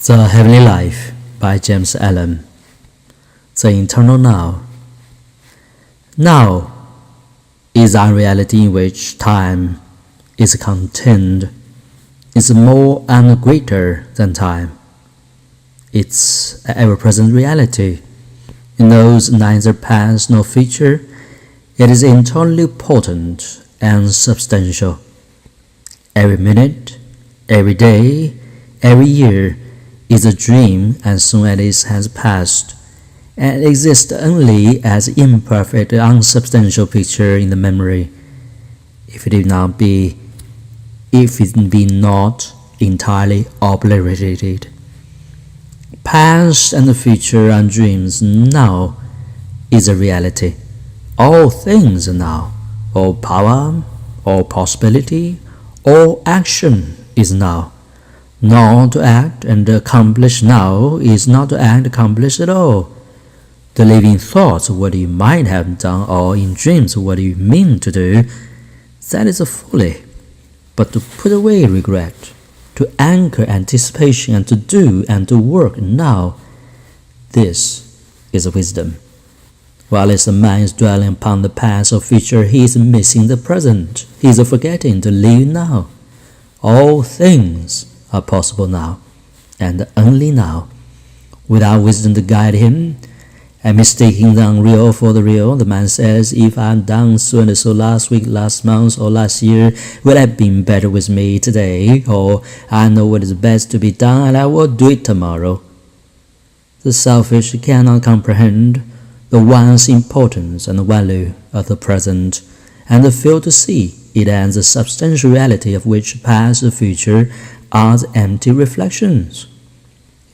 The Heavenly Life by James Allen. The Eternal Now. Now is a reality in which time is contained, is more and greater than time. It's an ever-present reality. It knows neither past nor future. It is internally potent and substantial. Every minute, every day, every year is a dream as soon as it has passed, and exists only as imperfect, unsubstantial picture in the memory, if it be not entirely obliterated. Past and the future are dreams. Now is a reality. All things are now. All power, all possibility, all action is now. Not to act and accomplish now is not to act accomplished at all. To live in thoughts of what you might have done, or in dreams of what you mean to do, that is a folly. But to put away regret, to anchor anticipation, and to do and to work now, this is wisdom. While a man is dwelling upon the past or future, he is missing the present. He is forgetting to live now. All things are possible now, and only now. Without wisdom to guide him, and mistaking the unreal for the real, the man says, if I had done so and so last week, last month, or last year, would have been better with me today, or I know what is best to be done and I will do it tomorrow. The selfish cannot comprehend the one's importance and the value of the present, and fail to see it as the substantial reality of which past and future are the empty reflections.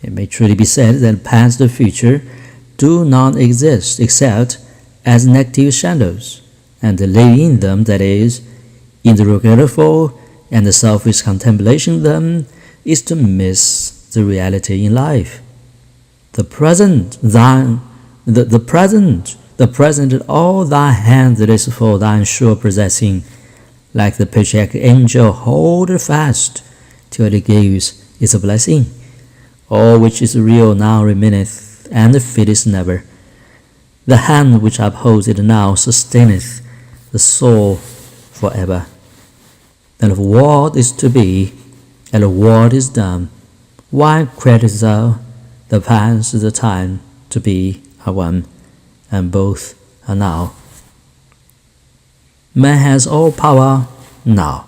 It may truly be said that past and future do not exist except as negative shadows, and to live in them, that is, in the regretful and the selfish contemplation of them, is to miss the reality in life. The present at all thy hand that is for thine sure possessing, like the patriarch angel, hold fast till it gives its blessing. All which is real now remaineth, and fadeth never. The hand which upholds it now sustaineth the soul forever. And of what is to be, and of what is done, why creditest thou the past the time to be are one, and both are now? Man has all power now.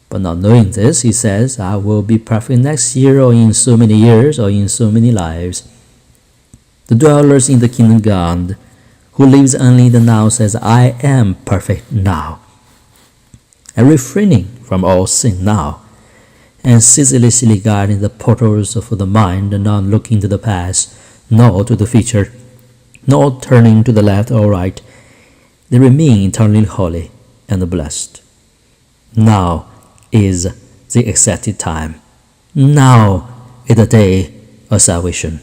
But not knowing this, he says, I will be perfect next year, or in so many years, or in so many lives. The dwellers in the kingdom of God, who lives only in the now, says, I am perfect now, and refraining from all sin now, and ceaselessly guarding the portals of the mind, and not looking to the past, nor to the future, nor turning to the left or right. They remain eternally holy and blessed. Now is the accepted time. Now is the day of salvation.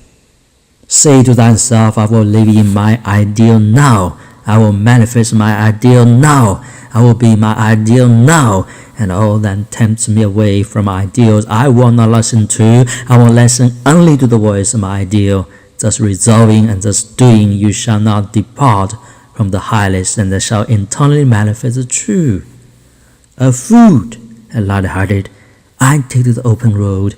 Say to thyself, I will live in my ideal now. I will manifest my ideal now. I will be my ideal now. And all that tempts me away from ideals, I will not listen to. I will listen only to the voice of my ideal. Thus resolving and thus doing, you shall not depart from the highest, and shall internally manifest the true. A food and light-hearted, I take to the open road.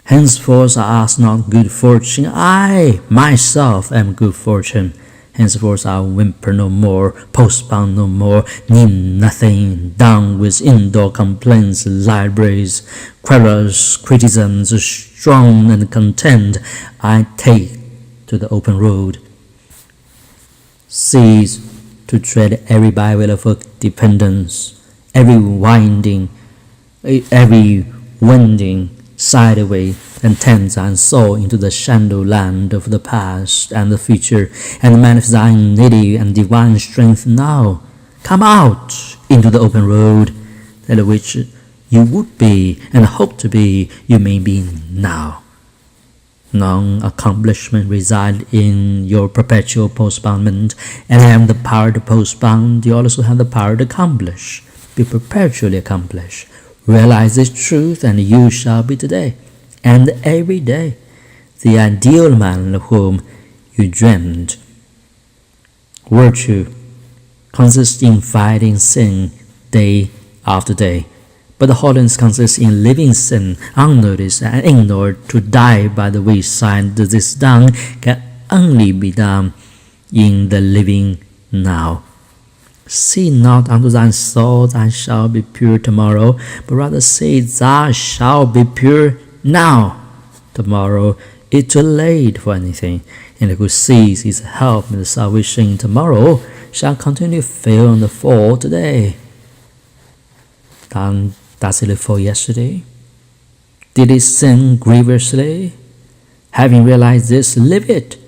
Henceforth I ask not good fortune, I myself am good fortune. Henceforth I whimper no more, postpone no more, need nothing, down with indoor complaints, libraries, querulous criticisms, strong and content, I take to the open road. Cease to tread every byway of dependence, every winding sideway, and tends and soar into the shadow land of the past and the future, and manifest thine native and divine strength now. Come out into the open road, that which you would be and hope to be, you may be now. Non-accomplishment reside in your perpetual postponement, and having the power to postpone, you also have the power to accomplish. Be perpetually accomplished. Realize this truth, and you shall be today, and every day, the ideal man of whom you dreamed. Virtue consists in fighting sin day after day, but holiness consists in living sin unnoticed and ignored. To die by the wayside this done can only be done in the living now. Say not unto thy soul, thou shalt be pure tomorrow, but rather say, thou shalt be pure now. Tomorrow is too late for anything, and who sees his help and salvation tomorrow shall continue to fail and fall today. Does he live for yesterday? Did he sin grievously? Having realized this, live it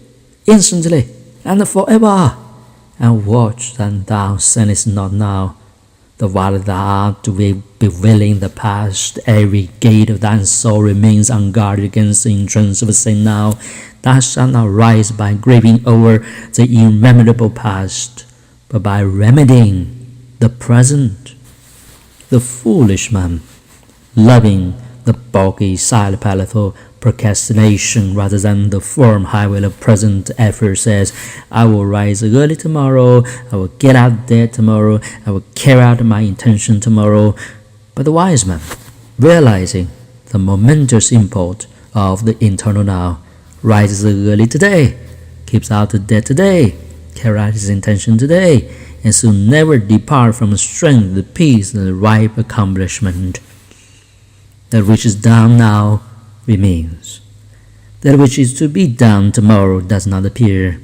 instantly and forever, and watch that thou sinnest not now. The while thou art bewailing the past, every gate of thy soul remains unguarded against the entrance of sin now. Thou shalt not rise by grieving over the irremediable past, but by remedying the present. The foolish man, loving the bulky side palatable procrastination rather than the firm highway of present effort, says, I will rise early tomorrow, I will get out of bed tomorrow, I will carry out my intention tomorrow. But the wise man, realizing the momentous import of the eternal now, rises early today, keeps out of bed today, carry out his intention today, and so never depart from strength, the peace, and the ripe accomplishment. That which is done now remains. That which is to be done tomorrow does not appear.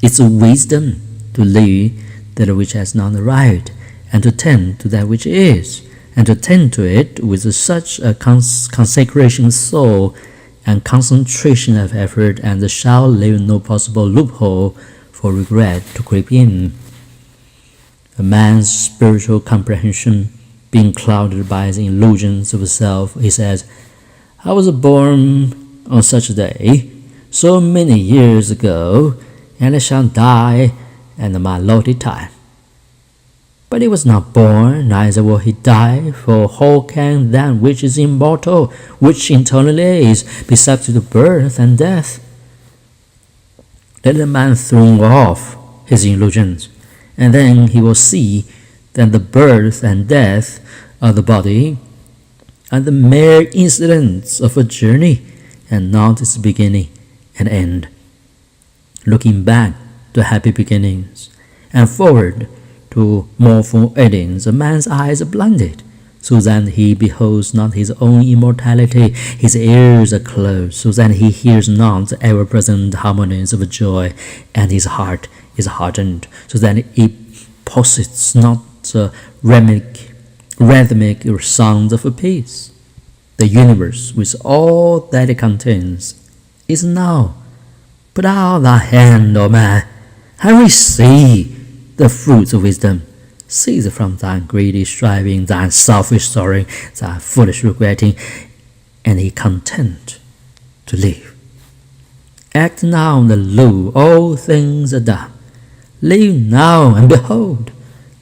It's a wisdom to leave that which has not arrived, and to tend to that which is, and to tend to it with such a consecration of soul and concentration of effort, and there shall leave no possible loophole for regret to creep in. A man's spiritual comprehension being clouded by the illusions of self, he says, I was born on such a day, so many years ago, and I shall die at my allotted time. But he was not born, neither will he die, for how can that which is immortal, which eternally is, be subject to birth and death? Let a man throw off his illusions, and then he will see that the birth and death of the body are the mere incidents of a journey, and not its beginning and end. Looking back to happy beginnings and forward to mournful endings, a man's eyes are blinded, so that he beholds not his own immortality. His ears are closed, so that he hears not the ever-present harmonies of joy, and his heart is hardened, so that it possesses not the rhythmic sounds of peace. The universe, with all that it contains, is now. Put out thy hand, O man, and receive the fruits of wisdom. Cease from thy greedy striving, thy selfish sorrowing, thy foolish regretting, and be content to live. Act now, and lo, all things are done. Live now, and behold,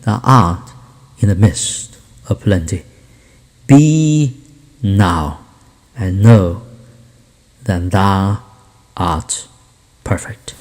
thou art in the midst of plenty. Be now, and know that thou art perfect.